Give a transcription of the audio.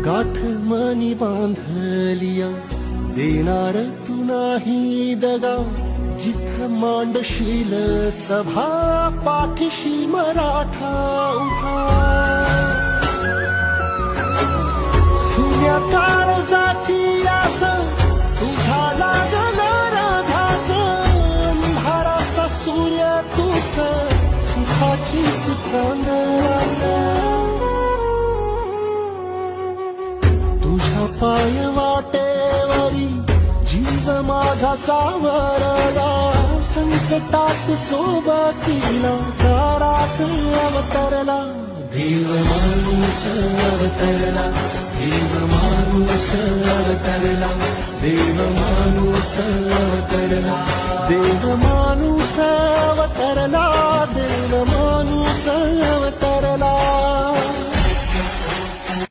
गाठ मनी बांधलिया देणार तू नाही दगा, जिथं मांडशील सभा पाठीशी मराठा उभा. सुन्या काळजाची आस तुझा लागल राधास, अंधाराचा सूर्य तूच सुखाची तू चांदणा. तुझ्या पाय वाटेवरी जीव माझा सावरला, संकटात सोबतीला दारात अवतरला. देव माणूस अवतरला, देव माणूस अवतरला, देव माणूस अवतरला, देव माणूस अवतरला, देव माणूस अवतरला.